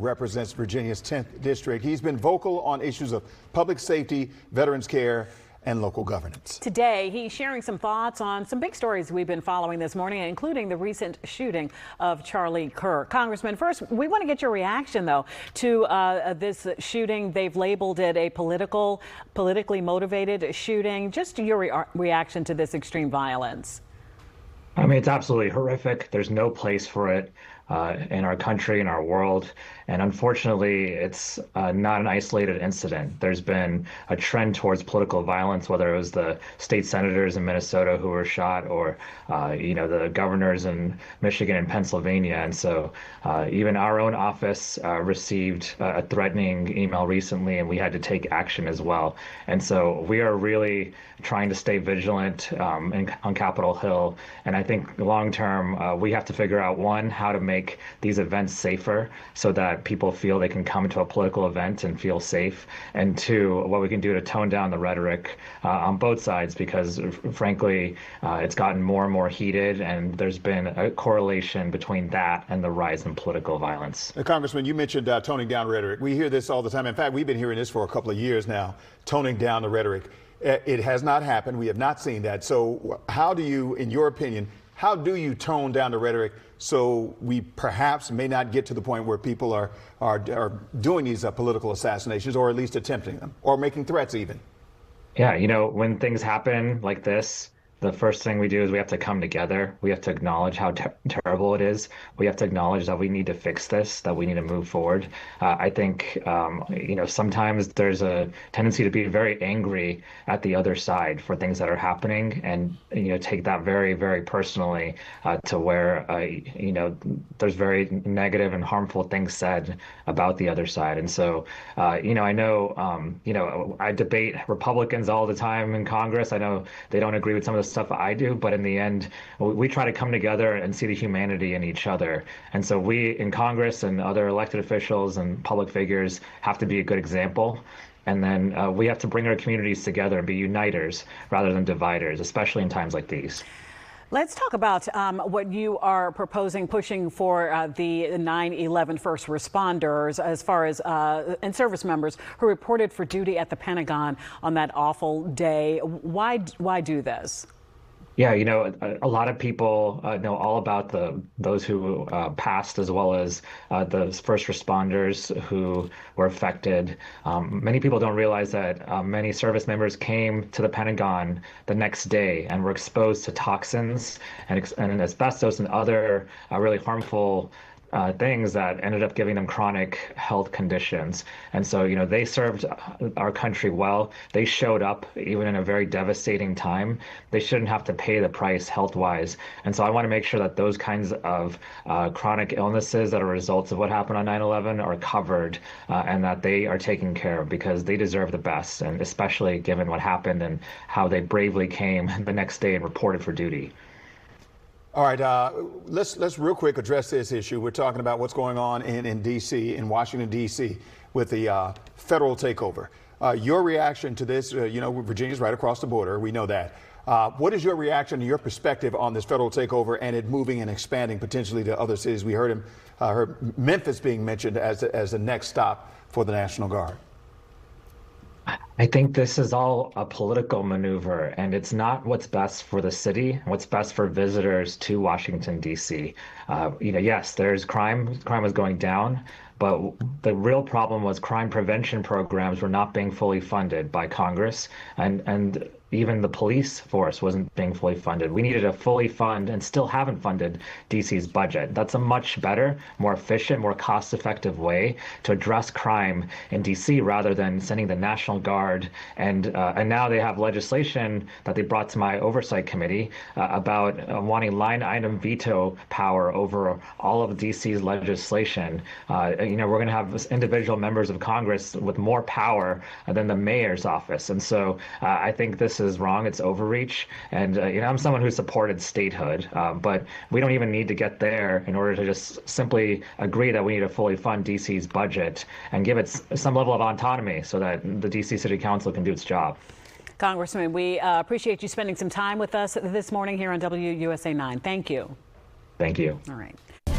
Represents Virginia's 10th district. He's been vocal on issues of public safety, veterans care, and local governance. Today, he's sharing some thoughts on some big stories we've been following this morning, including the recent shooting of Charlie Kirk. Congressman, first, we want to get your reaction, though, to this shooting. They've labeled it a politically motivated shooting. Just your reaction to this extreme violence. I mean, it's absolutely horrific. There's no place for it in our country, in our world. And unfortunately, it's not an isolated incident. There's been a trend towards political violence, whether it was the state senators in Minnesota who were shot or, the governors in Michigan and Pennsylvania. And so even our own office received a threatening email recently, and we had to take action as well. And so we are really trying to stay vigilant on Capitol Hill. And I think long term, we have to figure out, one, how to make these events safer so that people feel they can come to a political event and feel safe, and two, what we can do to tone down the rhetoric on both sides, because frankly, it's gotten more and more heated, and there's been a correlation between that and the rise in political violence. Congressman, you mentioned toning down rhetoric. We hear this all the time. In fact, we've been hearing this for a couple of years now, toning down the rhetoric. It has not happened. We have not seen that. So how do you, in your opinion, how do you tone down the rhetoric so we perhaps may not get to the point where people are doing these political assassinations, or at least attempting them, or making threats even? Yeah, when things happen like this, the first thing we do is we have to come together. We have to acknowledge how terrible it is. We have to acknowledge that we need to fix this, that we need to move forward. I think, sometimes there's a tendency to be very angry at the other side for things that are happening, and, take that very, very personally to where, there's very negative and harmful things said about the other side. And so, I know, I debate Republicans all the time in Congress. I know they don't agree with some of the stuff I do, but in the end, we try to come together and see the humanity in each other. And so we in Congress and other elected officials and public figures have to be a good example. And then we have to bring our communities together and be uniters rather than dividers, especially in times like these. Let's talk about what you are proposing, pushing for the 9/11 first responders, as far as and service members who reported for duty at the Pentagon on that awful day. Why do this? Yeah, a lot of people know all about those who passed, as well as the first responders who were affected. Many people don't realize that many service members came to the Pentagon the next day and were exposed to toxins and asbestos and other really harmful things that ended up giving them chronic health conditions. And so, they served our country well. They showed up even in a very devastating time. They shouldn't have to pay the price health-wise. And so I want to make sure that those kinds of chronic illnesses that are results of what happened on 9/11 are covered and that they are taken care of, because they deserve the best, and especially given what happened and how they bravely came the next day and reported for duty. All right, let's real quick address this issue. We're talking about what's going on in D.C., in Washington, D.C., with the federal takeover. Your reaction to this, Virginia's right across the border. We know that. What is your reaction, your perspective on this federal takeover and it moving and expanding potentially to other cities? We heard Memphis being mentioned as the next stop for the National Guard. I think this is all a political maneuver, and it's not what's best for the city, what's best for visitors to Washington, D.C. Yes, there's crime. Crime was going down, but the real problem was crime prevention programs were not being fully funded by Congress, and even the police force wasn't being fully funded. We needed to fully fund, and still haven't funded, DC's budget. That's a much better, more efficient, more cost-effective way to address crime in DC, rather than sending the National Guard. And now they have legislation that they brought to my oversight committee about wanting line item veto power over all of DC's legislation. We're going to have individual members of Congress with more power than the mayor's office. And so I think this is wrong. It's overreach. And, I'm someone who supported statehood, but we don't even need to get there in order to just simply agree that we need to fully fund DC's budget and give it some level of autonomy so that the DC City Council can do its job. Congressman, we appreciate you spending some time with us this morning here on WUSA 9. Thank you. Thank you. All right.